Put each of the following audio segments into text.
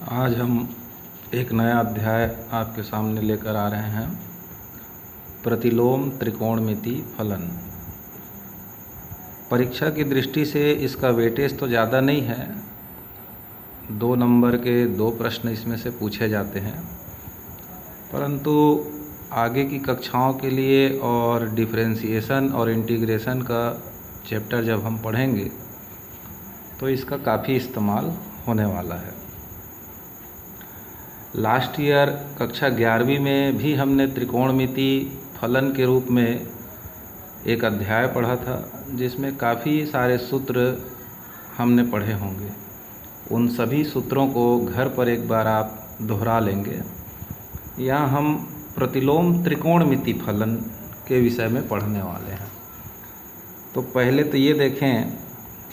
आज हम एक नया अध्याय आपके सामने लेकर आ रहे हैं। प्रतिलोम त्रिकोणमिति फलन। परीक्षा की दृष्टि से इसका वेटेज तो ज़्यादा नहीं है, 2 नंबर के 2 प्रश्न इसमें से पूछे जाते हैं, परंतु आगे की कक्षाओं के लिए और डिफरेंशिएशन और इंटीग्रेशन का चैप्टर जब हम पढ़ेंगे तो इसका काफ़ी इस्तेमाल होने वाला है। लास्ट ईयर कक्षा 11वीं में भी हमने त्रिकोणमिति फलन के रूप में एक अध्याय पढ़ा था, जिसमें काफ़ी सारे सूत्र हमने पढ़े होंगे। उन सभी सूत्रों को घर पर एक बार आप दोहरा लेंगे। यहाँ हम प्रतिलोम त्रिकोणमिति फलन के विषय में पढ़ने वाले हैं। तो पहले तो ये देखें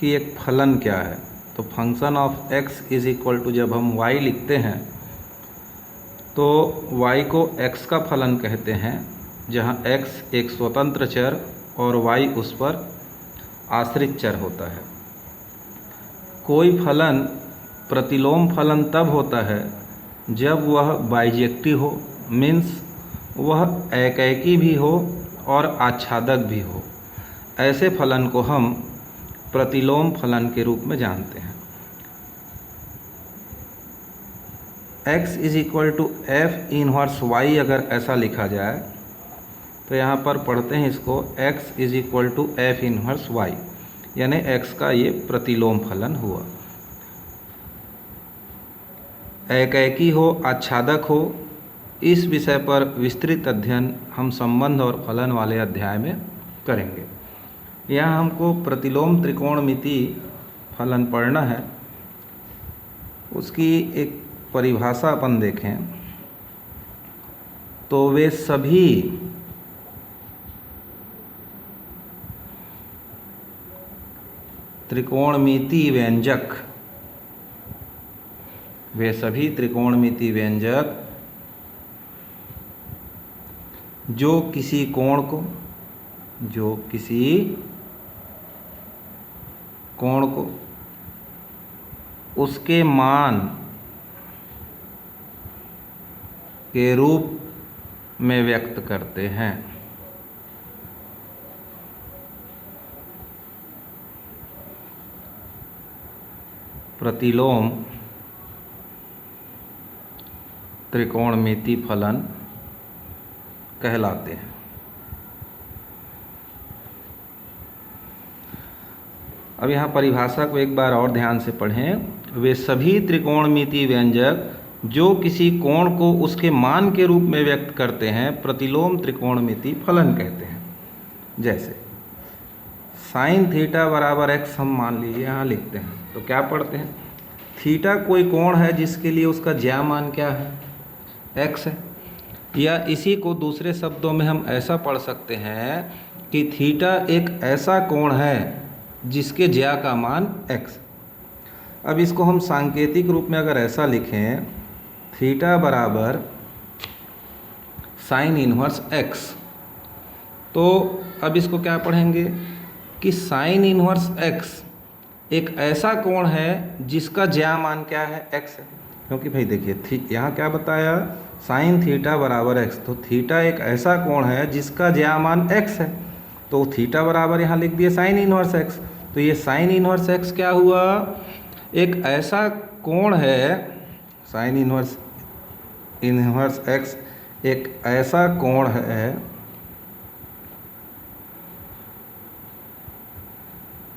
कि एक फलन क्या है। तो function of x is equal to, जब हम y लिखते हैं तो y को x का फलन कहते हैं, जहाँ x एक स्वतंत्र चर और y उस पर आश्रित चर होता है। कोई फलन प्रतिलोम फलन तब होता है जब वह बाइजेक्टिव हो, मीन्स वह एकैकी भी हो और आच्छादक भी हो। ऐसे फलन को हम प्रतिलोम फलन के रूप में जानते हैं। x is equal to F inverse y अगर ऐसा लिखा जाए तो यहाँ पर पढ़ते हैं इसको x is equal to F inverse y, यानी x का ये प्रतिलोम फलन हुआ। एकैकी हो, आच्छादक हो, इस विषय पर विस्तृत अध्ययन हम संबंध और फलन वाले अध्याय में करेंगे। यहाँ हमको प्रतिलोम त्रिकोणमिति फलन पढ़ना है। उसकी एक परिभाषा अपन देखें तो वे सभी त्रिकोणमिति व्यंजक, वे सभी त्रिकोणमिति व्यंजक जो किसी कोण को उसके मान के रूप में व्यक्त करते हैं। प्रतिलोम त्रिकोणमिति फलन कहलाते हैं। अब यहाँ परिभाषा को एक बार और ध्यान से पढ़ें। वे सभी त्रिकोणमिति व्यंजक जो किसी कोण को उसके मान के रूप में व्यक्त करते हैं प्रतिलोम त्रिकोणमिति फलन कहते हैं। जैसे साइन थीटा बराबर x हम मान लीजिए यहाँ लिखते हैं, तो क्या पढ़ते हैं, थीटा कोई कोण है जिसके लिए उसका ज्या मान क्या है, x है। या इसी को दूसरे शब्दों में हम ऐसा पढ़ सकते हैं कि थीटा एक ऐसा कोण है जिसके ज्या का मान x। अब इसको हम सांकेतिक रूप में अगर ऐसा लिखें, थीटा बराबर साइन इनवर्स x, तो अब इसको क्या पढ़ेंगे कि साइन इनवर्स x एक ऐसा कोण है जिसका ज्या मान क्या है, x है। क्योंकि भाई देखिए यहाँ क्या बताया, साइन थीटा बराबर x, तो थीटा एक ऐसा कोण है जिसका ज्या मान x है, तो थीटा बराबर यहाँ लिख दिए साइन इनवर्स x। तो ये साइन इनवर्स x क्या हुआ, एक ऐसा कोण है, साइन इनवर्स x एक ऐसा कोण है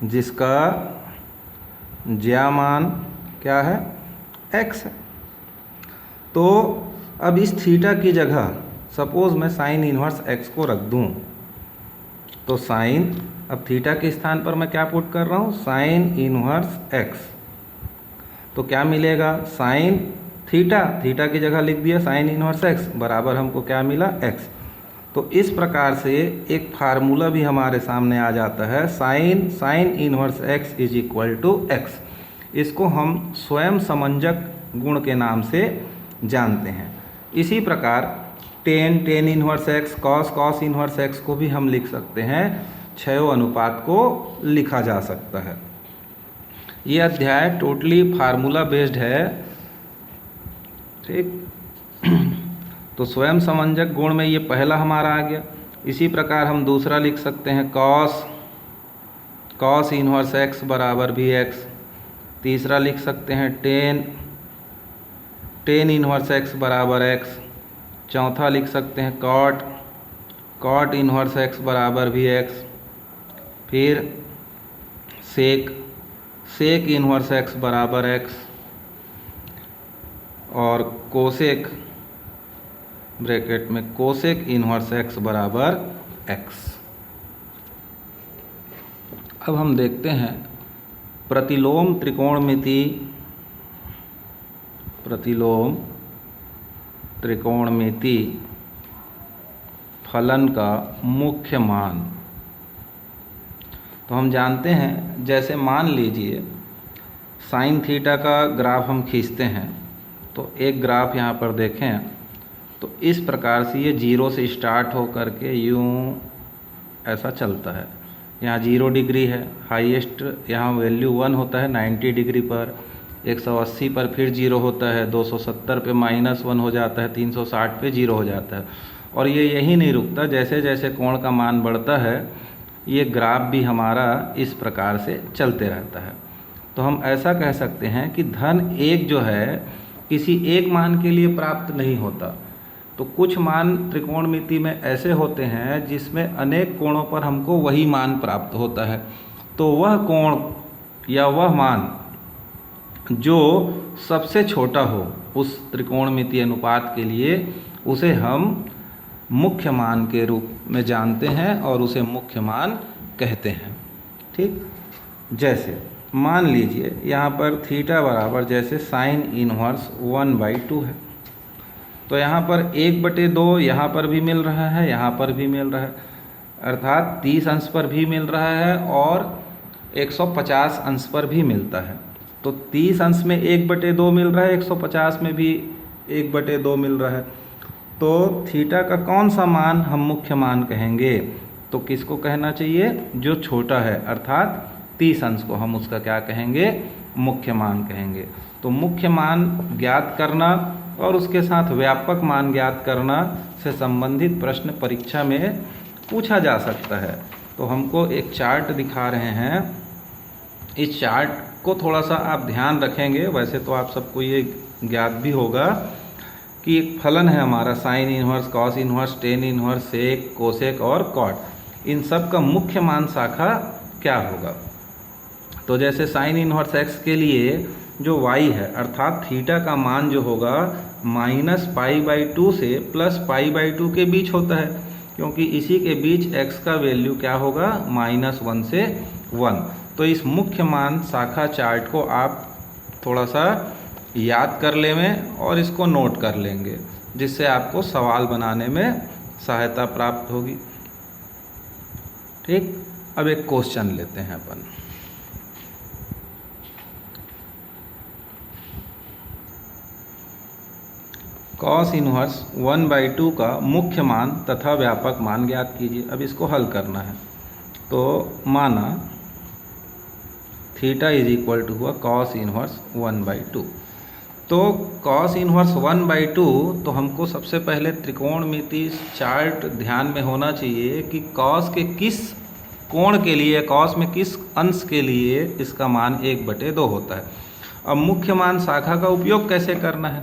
जिसका ज्या मान क्या है, x है। तो अब इस थीटा की जगह सपोज मैं साइन इनवर्स x को रख दूं, तो साइन, अब थीटा के स्थान पर मैं क्या पुट कर रहा हूँ, साइन इनवर्स x, तो क्या मिलेगा, साइन थीटा, थीटा की जगह लिख दिया साइन इनवर्स x बराबर हमको क्या मिला, x। तो इस प्रकार से एक फार्मूला भी हमारे सामने आ जाता है, sine inverse x is equal to x। इसको हम स्वयं समंजक गुण के नाम से जानते हैं। इसी प्रकार ten inverse x, cos inverse x को भी हम लिख सकते हैं, क्षय अनुपात को लिखा जा सकता है। ये अध्याय टोटली फार्मूला बेस्ड है। ठीक। तो स्वयं समंजक गुण में ये पहला हमारा आ गया। इसी प्रकार हम दूसरा लिख सकते हैं कॉस इन्वर्स एक्स बराबर भी एक्स। तीसरा लिख सकते हैं टेन इन्वर्स एक्स बराबर एक्स। चौथा लिख सकते हैं कॉट इन्वर्स एक्स बराबर भी एक्स। फिर सेक इन्वर्स एक्स बराबर एक्स, और कोसेक ब्रैकेट में कोसेक इन्वर्स एक्स बराबर एक्स। अब हम देखते हैं प्रतिलोम त्रिकोणमिति फलन का मुख्य मान। तो हम जानते हैं, जैसे मान लीजिए साइन थीटा का ग्राफ हम खींचते हैं, तो एक ग्राफ यहाँ पर देखें तो इस प्रकार से ये 0 से स्टार्ट हो करके यूँ ऐसा चलता है। यहाँ 0 डिग्री है, हाईएस्ट यहाँ वैल्यू 1 होता है 90 डिग्री पर, 180 पर फिर 0 होता है, 270 पे -1 हो जाता है, 360 पे 0 हो जाता है। और ये यही नहीं रुकता, जैसे जैसे कोण का मान बढ़ता है ये ग्राफ भी हमारा इस प्रकार से चलते रहता है। तो हम ऐसा कह सकते हैं कि धन 1 जो है किसी एक मान के लिए प्राप्त नहीं होता। तो कुछ मान त्रिकोणमिति में ऐसे होते हैं जिसमें अनेक कोणों पर हमको वही मान प्राप्त होता है। तो वह कोण या वह मान जो सबसे छोटा हो उस त्रिकोणमिति अनुपात के लिए, उसे हम मुख्य मान के रूप में जानते हैं और उसे मुख्य मान कहते हैं। ठीक, जैसे मान लीजिए यहाँ पर थीटा बराबर जैसे साइन इन्वर्स 1/2 है, तो यहाँ पर 1/2 यहाँ पर भी मिल रहा है, यहाँ पर भी मिल रहा है, अर्थात 30 अंश पर भी मिल रहा है और 150 अंश पर भी मिलता है। तो 30 अंश में 1/2 मिल रहा है, 150 में भी 1/2 मिल रहा है। तो थीटा का कौन सा मान हम मुख्य मान कहेंगे? तो किसको कहना चाहिए? जो छोटा है, अर्थात 30 अंश को हम उसका क्या कहेंगे? मुख्य मान कहेंगे। तो मुख्य मान ज्ञात करना और उसके साथ व्यापक मान ज्ञात करना से संबंधित प्रश्न परीक्षा में पूछा जा सकता है। तो हमको एक चार्ट दिखा रहे हैं, इस चार्ट को थोड़ा सा आप ध्यान रखेंगे। वैसे तो आप सबको ये ज्ञात भी होगा कि एक फलन है हमारा sine inverse, cos inverse, tan inverse, sec, cosec और कॉट। इन सब का मुख्य मान शाखा क्या होगा? तो जैसे साइन इन्वर्स एक्स के लिए जो y है, अर्थात थीटा का मान जो होगा -π/2 से +π/2 के बीच होता है, क्योंकि इसी के बीच x का वैल्यू क्या होगा? -1 से 1। तो इस मुख्य मान शाखा चार्ट को आप थोड़ा सा याद कर लें और इसको नोट कर लेंगे, जिससे आपको सवाल बनाने में सहायता प्राप्त होगी। ठीक, अब एक क्वेश्चन लेते हैं अपन। कॉस इन्वर्स 1/2 का मुख्य मान तथा व्यापक मान ज्ञात कीजिए। अब इसको हल करना है। तो माना थीटा इज इक्वल टू हुआ कॉस इन्वर्स 1/2। तो कॉस इन्वर्स 1/2, तो हमको सबसे पहले त्रिकोणमिति चार्ट ध्यान में होना चाहिए कि कॉस के किस कोण के लिए, कॉस में किस अंश के लिए इसका मान 1/2 होता है। अब मुख्य मान शाखा का उपयोग कैसे करना है?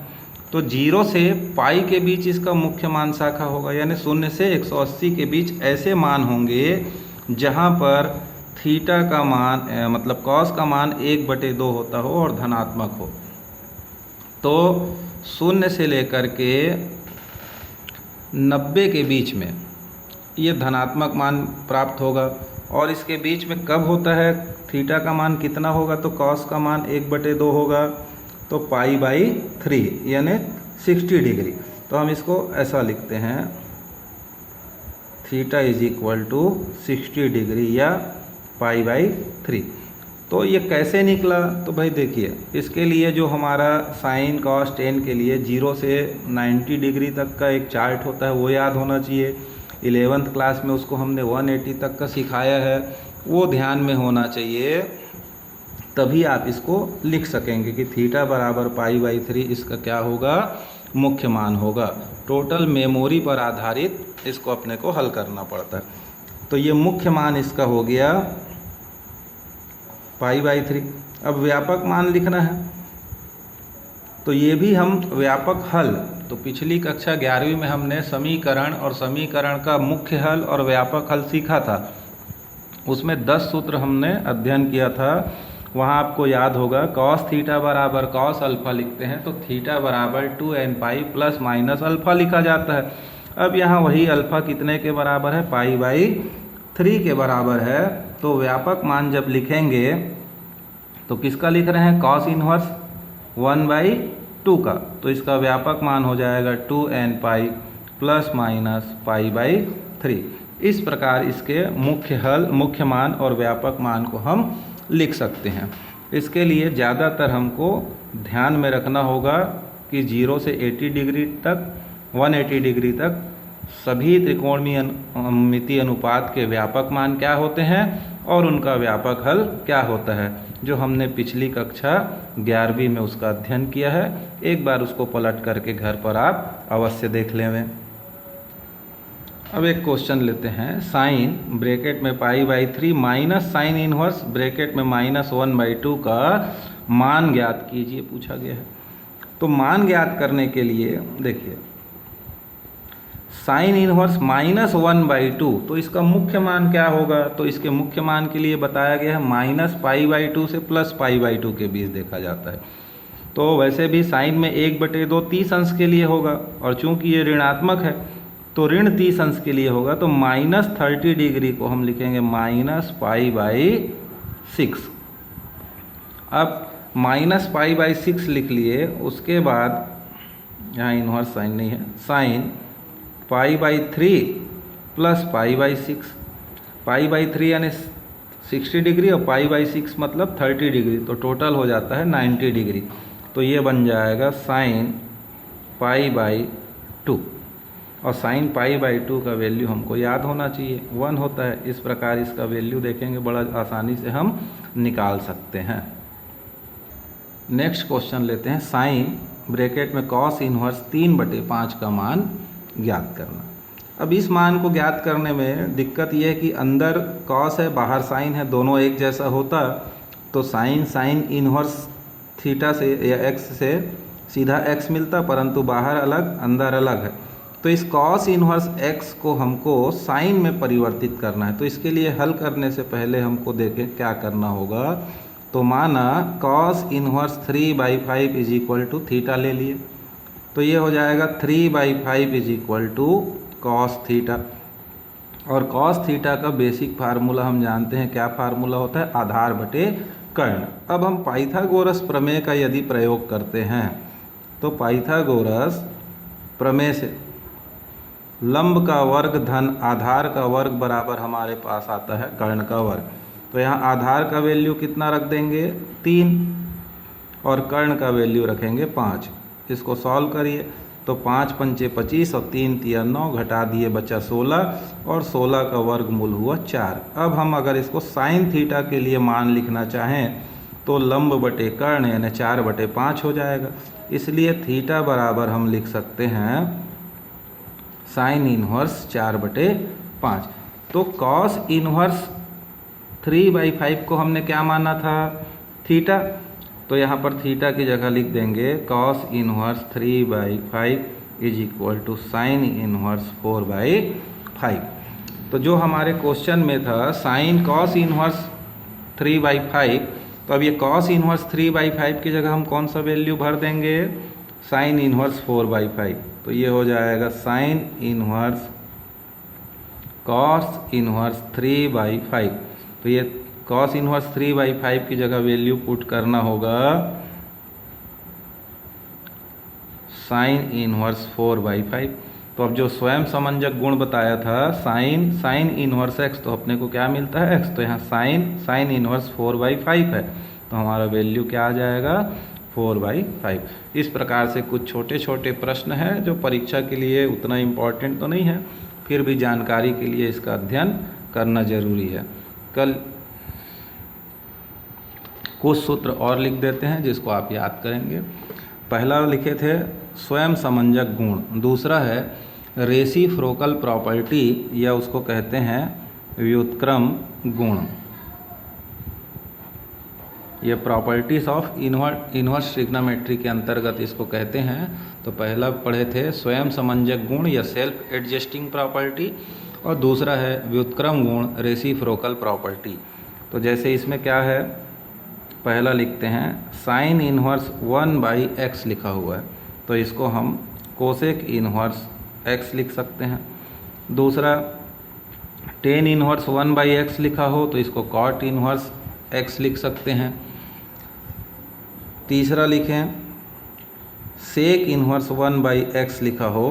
तो 0 से पाई के बीच इसका मुख्य मान शाखा होगा, यानी 0 से 180 के बीच ऐसे मान होंगे जहाँ पर थीटा का मान मतलब कॉस का मान 1/2 होता हो और धनात्मक हो। तो 0 से लेकर के 90 के बीच में ये धनात्मक मान प्राप्त होगा। और इसके बीच में कब होता है? थीटा का मान कितना होगा? तो कॉस का मान 1/2 होगा, तो π/3 यानी 60 डिग्री। तो हम इसको ऐसा लिखते हैं, theta is equal to 60 degree या π/3। तो ये कैसे निकला? तो भाई देखिए, इसके लिए जो हमारा साइन कॉस टेन के लिए 0 से 90 डिग्री तक का एक चार्ट होता है वो याद होना चाहिए। 11th क्लास में उसको हमने 180 तक का सिखाया है, वो ध्यान में होना चाहिए। तभी आप इसको लिख सकेंगे कि थीटा बराबर π/3 इसका क्या होगा? मुख्य मान होगा। टोटल मेमोरी पर आधारित इसको अपने को हल करना पड़ता है। तो ये मुख्य मान इसका हो गया π/3। अब व्यापक मान लिखना है, तो ये भी हम व्यापक हल, तो पिछली कक्षा 11वीं में हमने समीकरण और समीकरण का मुख्य हल और व्यापक हल सीखा था। उसमें 10 सूत्र हमने अध्ययन किया था। वहाँ आपको याद होगा cos थीटा बराबर cos अल्फ़ा लिखते हैं तो थीटा बराबर 2nπ प्लस माइनस अल्फ़ा लिखा जाता है। अब यहाँ वही अल्फ़ा कितने के बराबर है, π/3 के बराबर है। तो व्यापक मान जब लिखेंगे तो किसका लिख रहे हैं, cos इन्वर्स 1/2 का, तो इसका व्यापक मान हो जाएगा 2nπ प्लस माइनस π/3। इस प्रकार इसके मुख्य हल, मुख्य मान और व्यापक मान को हम लिख सकते हैं। इसके लिए ज़्यादातर हमको ध्यान में रखना होगा कि 0 से 80 डिग्री तक, 180 डिग्री तक सभी त्रिकोणमितीय अनुपात के व्यापक मान क्या होते हैं और उनका व्यापक हल क्या होता है, जो हमने पिछली कक्षा 11वीं में उसका अध्ययन किया है। एक बार उसको पलट करके घर पर आप अवश्य देख लें। अब एक क्वेश्चन लेते हैं, साइन ब्रैकेट में π/3 माइनस साइन इन्वर्स ब्रैकेट में -1/2 का मान ज्ञात कीजिए पूछा गया है। तो मान ज्ञात करने के लिए देखिए, साइन इन्वर्स -1/2, तो इसका मुख्य मान क्या होगा, तो इसके मुख्य मान के लिए बताया गया है -π/2 से +π/2 के बीच देखा जाता है। तो वैसे भी साइन में 1/2 30 अंश के लिए होगा, और चूंकि ये ऋणात्मक है तो ऋण 30 अंश के लिए होगा, तो -30 डिग्री को हम लिखेंगे -π/6। अब -π/6 लिख लिए, उसके बाद यहाँ इन्वर्स साइन नहीं है, साइन π/3 प्लस π/6, π/3 यानी 60 डिग्री और π/6 मतलब 30 डिग्री, तो टोटल हो जाता है 90 डिग्री। तो ये बन जाएगा साइन π/2, और साइन π/2 का वैल्यू हमको याद होना चाहिए, 1 होता है। इस प्रकार इसका वैल्यू देखेंगे बड़ा आसानी से हम निकाल सकते हैं। नेक्स्ट क्वेश्चन लेते हैं, साइन ब्रैकेट में cos इन्वर्स 3/5 का मान ज्ञात करना। अब इस मान को ज्ञात करने में दिक्कत यह है कि अंदर cos है, बाहर साइन है, दोनों एक जैसा होता तो साइन इन्वर्स थीटा से या x से सीधा x मिलता, परंतु बाहर अलग अंदर अलग है। तो इस cos इन्वर्स x को हमको साइन में परिवर्तित करना है। तो इसके लिए हल करने से पहले हमको देखें क्या करना होगा। तो माना cos inverse 3/5 is equal to theta ले लिए, तो ये हो जाएगा 3/5 is equal to cos theta. और cos थीटा का बेसिक फार्मूला हम जानते हैं, क्या फार्मूला होता है, आधार बटे कर्ण। अब हम पाइथागोरस प्रमेय का यदि प्रयोग करते हैं तो पाइथागोरस प्रमेय से लंब का वर्ग धन आधार का वर्ग बराबर हमारे पास आता है कर्ण का वर्ग। तो यहाँ आधार का वैल्यू कितना रख देंगे, 3, और कर्ण का वैल्यू रखेंगे 5। इसको सॉल्व करिए तो 5 पंचे 25 और 3 तिया 9, घटा दिए बचा 16, और 16 का वर्गमूल हुआ 4। अब हम अगर इसको साइन थीटा के लिए मान लिखना चाहें तो लंब बटे कर्ण यानी 4/5 हो जाएगा। इसलिए थीटा बराबर हम लिख सकते हैं साइन इन्वर्स 4/5। तो कॉस इन्वर्स 3/5 को हमने क्या माना था, थीटा, तो यहाँ पर थीटा की जगह लिख देंगे cos inverse 3/5 is equal to sine inverse 4/5। तो जो हमारे क्वेश्चन में था साइन कॉस इन्वर्स 3/5, तो अब ये कॉस इन्वर्स 3/5 की जगह हम कौन सा वैल्यू भर देंगे, साइन इन्वर्स 4/5। तो ये हो जाएगा साइन इन्वर्स कॉस इन्वर्स 3/5। तो ये कॉस इन्वर्स 3/5 की जगह वैल्यू पुट करना होगा साइन इन्वर्स 4/5। तो अब जो स्वयं समंजक गुण बताया था साइन इन्वर्स x, तो अपने को क्या मिलता है x, तो यहाँ साइन इन्वर्स 4/5 है, तो हमारा वैल्यू क्या आ जाएगा 4/5। इस प्रकार से कुछ छोटे छोटे प्रश्न हैं जो परीक्षा के लिए उतना इम्पोर्टेंट तो नहीं है, फिर भी जानकारी के लिए इसका अध्ययन करना जरूरी है। कल कुछ सूत्र और लिख देते हैं जिसको आप याद करेंगे। पहला लिखे थे स्वयं समंजक गुण, दूसरा है रेसिप्रोकल प्रॉपर्टी या उसको कहते हैं व्युत्क्रम गुण। ये प्रॉपर्टीज ऑफ इन्वर्स ट्रिग्नोमेट्री के अंतर्गत इसको कहते हैं। तो पहला पढ़े थे स्वयं समंजक गुण या सेल्फ एडजस्टिंग प्रॉपर्टी, और दूसरा है व्युत्क्रम गुण रेसिप्रोकल प्रॉपर्टी। तो जैसे इसमें क्या है, पहला लिखते हैं साइन इन्वर्स 1/x लिखा हुआ है, तो इसको हम कोसेक इन्वर्स x लिख सकते हैं। दूसरा टेन इन्वर्स 1/x लिखा हो तो इसको कॉट इन्वर्स x लिख सकते हैं। तीसरा लिखें सेक इन्वर्स 1/x लिखा हो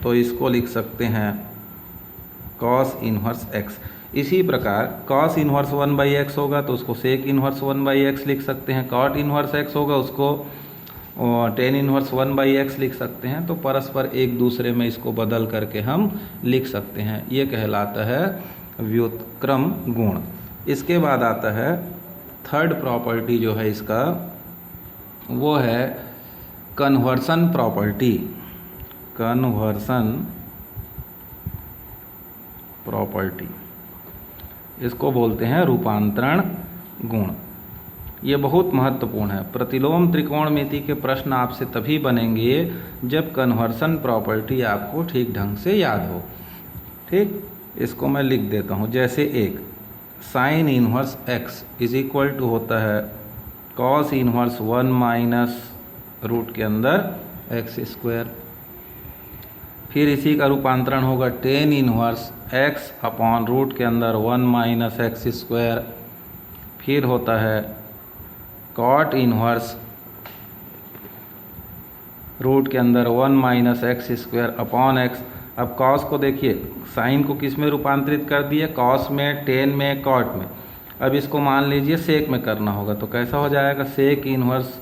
तो इसको लिख सकते हैं कॉस इन्वर्स x। इसी प्रकार कॉस इन्वर्स 1/x होगा तो उसको सेक इन्वर्स 1/x लिख सकते हैं, कॉट इन्वर्स x होगा उसको टेन इन्वर्स 1/x लिख सकते हैं। तो परस्पर एक दूसरे में इसको बदल करके हम लिख सकते हैं, ये कहलाता है व्युत्क्रम गुण। इसके बाद आता है थर्ड प्रॉपर्टी जो है इसका, वो है कन्वर्सन प्रॉपर्टी। कन्वर्सन प्रॉपर्टी इसको बोलते हैं रूपांतरण गुण। ये बहुत महत्वपूर्ण है। प्रतिलोम त्रिकोणमिति के प्रश्न आपसे तभी बनेंगे जब कन्वर्सन प्रॉपर्टी आपको ठीक ढंग से याद हो। ठीक, इसको मैं लिख देता हूँ। जैसे एक sine inverse x is equal to होता है कॉस इन्वर्स 1 माइनस रूट के अंदर x²। फिर इसी का रूपांतरण होगा tan inverse x upon root के अंदर 1 माइनस x²। फिर होता है कॉट इन्वर्स रूट के अंदर 1 माइनस x² अपॉन x। अब कॉस को देखिए, साइन को किस में रूपांतरित कर दिए, कॉस में, टेन में, कॉट में। अब इसको मान लीजिए सेक में करना होगा तो कैसा हो जाएगा, sec inverse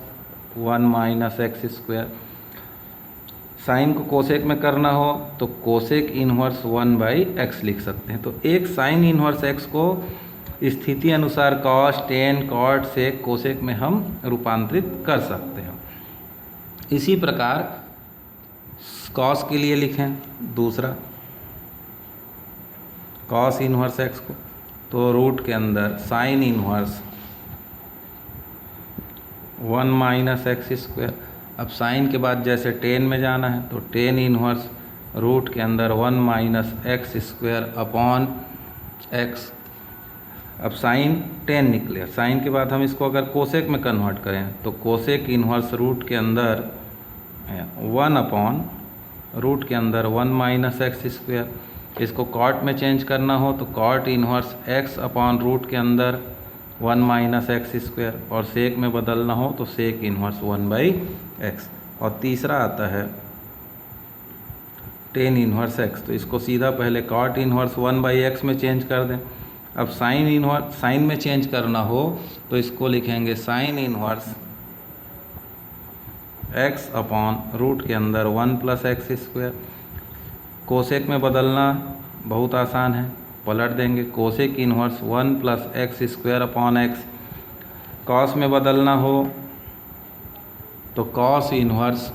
1 minus x²। Sine को कोसेक में करना हो तो कोसेक इन्वर्स 1/x लिख सकते हैं। तो एक साइन इन्वर्स x को स्थिति अनुसार कॉस, टेन, कॉट, सेक, कोसेक में हम रूपांतरित कर सकते हैं। इसी प्रकार कॉस के लिए लिखें दूसरा कॉस इन्वर्स x को, तो रूट के अंदर साइन इन्वर्स 1 माइनस x²। अब साइन के बाद जैसे टेन में जाना है तो टेन इन्वर्स रूट के अंदर 1 माइनस x² अपॉन x। अब साइन टेन निकले, साइन के बाद हम इसको अगर कोसेक में कन्वर्ट करें तो कोसेक इन्वर्स रूट के अंदर 1 अपॉन रूट के अंदर 1 माइनस x²। इसको कॉट में चेंज करना हो तो cot inverse x upon root के अंदर 1 माइनस x², और सेक में बदलना हो तो सेक इन्वर्स 1/x। और तीसरा आता है टेन इन्वर्स x, तो इसको सीधा पहले कॉट इन्वर्स 1/x में चेंज कर दें। अब साइन में चेंज करना हो तो इसको लिखेंगे sine inverse x upon root के अंदर 1 प्लस x²। कोसेक में बदलना बहुत आसान है, पलट देंगे cosec inverse 1 plus x² upon x। Cos में बदलना हो तो कॉस इन्वर्स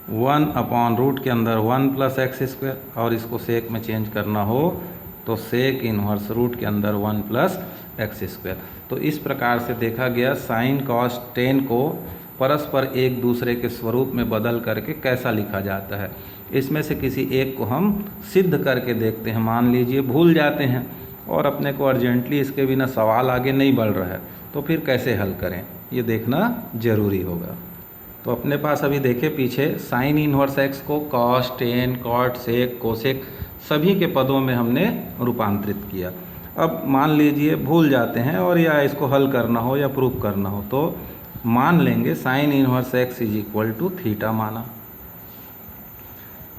1 अपॉन रूट के अंदर 1 प्लस x², और इसको सेक में चेंज करना हो तो सेक इन्वर्स रूट के अंदर 1 प्लस x²। तो इस प्रकार से देखा गया साइन, कॉस, टेन को परस्पर एक दूसरे के स्वरूप में बदल करके कैसा लिखा जाता है। इसमें से किसी एक को हम सिद्ध करके देखते हैं। मान लीजिए भूल जाते हैं और अपने को अर्जेंटली इसके बिना सवाल आगे नहीं बढ़ रहा है तो फिर कैसे हल करें, ये देखना ज़रूरी होगा। तो अपने पास अभी देखे पीछे साइन इन्वर्स x को कॉस, टेन, कॉट, सेक, कोसेक सभी के पदों में हमने रूपांतरित किया। अब मान लीजिए भूल जाते हैं और या इसको हल करना हो या प्रूफ करना हो तो मान लेंगे sine inverse x is equal to theta माना,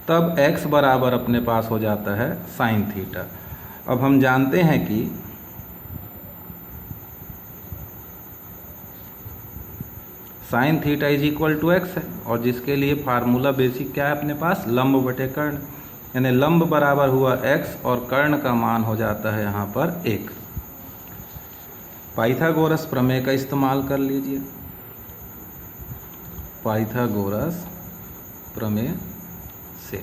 तब x बराबर अपने पास हो जाता है साइन थीटा। अब हम जानते हैं कि sine theta is equal to x है, और जिसके लिए फार्मूला बेसिक क्या है अपने पास, लंब बटे कर्ण, यानी लंब बराबर हुआ x और कर्ण का मान हो जाता है यहाँ पर 1। पाइथागोरस प्रमेय का इस्तेमाल कर लीजिए। पाइथागोरस प्रमेय से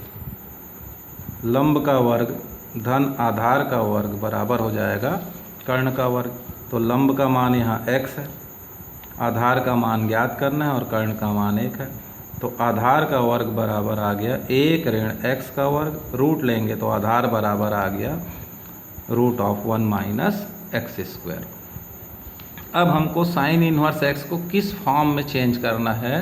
लंब का वर्ग धन आधार का वर्ग बराबर हो जाएगा कर्ण का वर्ग। तो लंब का मान यहाँ x है, आधार का मान ज्ञात करना है और कर्ण का मान 1 है। तो आधार का वर्ग बराबर आ गया 1 ऋण x का वर्ग, रूट लेंगे तो आधार बराबर आ गया root of 1 minus x square. अब हमको साइन इन्वर्स x को किस फॉर्म में चेंज करना है,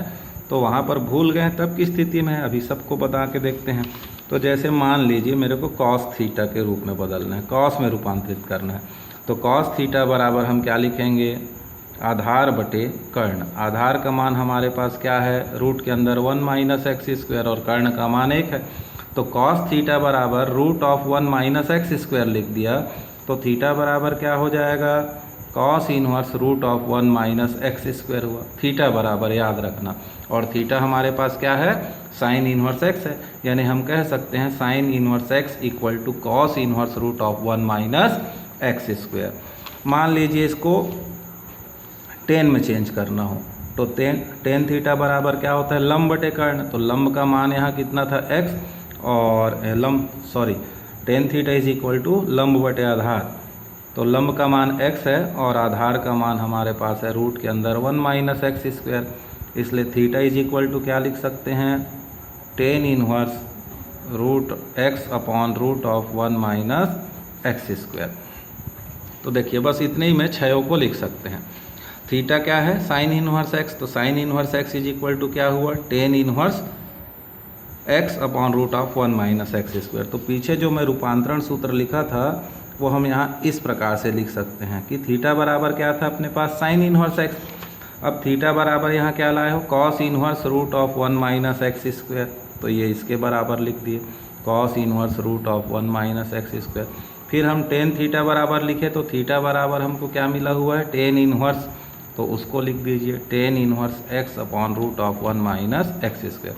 तो वहाँ पर भूल गए तब की स्थिति में है, अभी सबको बता के देखते हैं। तो जैसे मान लीजिए मेरे को कॉस थीटा के रूप में बदलना है, कॉस में रूपांतरित करना है। तो कॉस थीटा बराबर हम क्या लिखेंगे, आधार बटे कर्ण। आधार का मान हमारे पास क्या है, रूट के अंदर 1 माइनस एक्स स्क्वायर और कर्ण का मान 1 है। तो कॉस थीटा बराबर root of 1 minus x square लिख दिया। तो थीटा बराबर क्या हो जाएगा, cos inverse root of 1 minus x square हुआ। थीटा बराबर याद रखना, और थीटा हमारे पास क्या है, साइन इन्वर्स एक्स है। यानी हम कह सकते हैं sine inverse x equal to cos inverse root of 1 minus x square. मान लीजिए इसको टेन में चेंज करना हो तो टेन थीटा बराबर क्या होता है, लंब बटे कर्ण। तो लंब का मान यहाँ कितना था x, और tan theta is equal to लंब बटे आधार। तो लंब का मान x है और आधार का मान हमारे पास है रूट के अंदर 1 माइनस एक्स स्क्वायर। इसलिए थीटा इज इक्वल टू क्या लिख सकते हैं, tan inverse root x upon root of 1 minus x square. तो देखिए बस इतने ही में क्षयों को लिख सकते हैं। थीटा क्या है, साइन इनवर्स x। तो sine inverse x is equal to क्या हुआ, tan inverse x upon root of 1 minus x square. तो पीछे जो मैं रूपांतरण सूत्र लिखा था वो हम यहाँ इस प्रकार से लिख सकते हैं कि थीटा बराबर क्या था अपने पास, साइन इनवर्स x। अब थीटा बराबर यहाँ क्या लाए हो, cos inverse root of 1 minus x square. तो ये इसके बराबर लिख दिए, cos inverse root of 1 minus x square. फिर हम टेन थीटा बराबर लिखे तो थीटा बराबर हमको क्या मिला हुआ है, टेन इनवर्स। तो उसको लिख दीजिए tan inverse x upon root of 1 minus x square.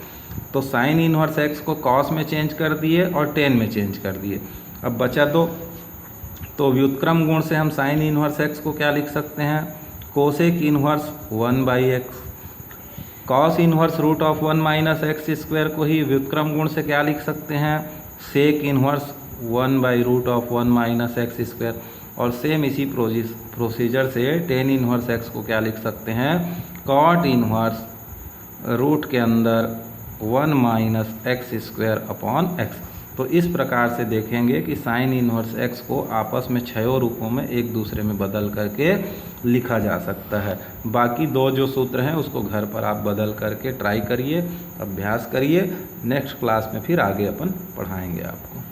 तो साइन इनवर्स x को कॉस में चेंज कर दिए और टेन में चेंज कर दिए। अब बचा दो, तो व्युत्क्रम गुण से हम साइन इनवर्स x को क्या लिख सकते हैं, cosec inverse 1/x। Cos inverse root of 1 minus x square को ही व्युत्क्रम गुण से क्या लिख सकते हैं, सेक इनवर्स 1/रूट ऑफ 1 माइनस एक्स स्क्वायर। और सेम इसी प्रोसीजर से टेन इनवर्स x को क्या लिख सकते हैं, कॉट इनवर्स रूट के अंदर 1 minus x square upon x. तो इस प्रकार से देखेंगे कि साइन इनवर्स x को आपस में छयों रूपों में एक दूसरे में बदल करके लिखा जा सकता है। बाकी दो जो सूत्र हैं उसको घर पर आप बदल करके ट्राई करिए, अभ्यास करिए। नेक्स्ट क्लास में फिर आगे अपन पढ़ाएंगे आपको।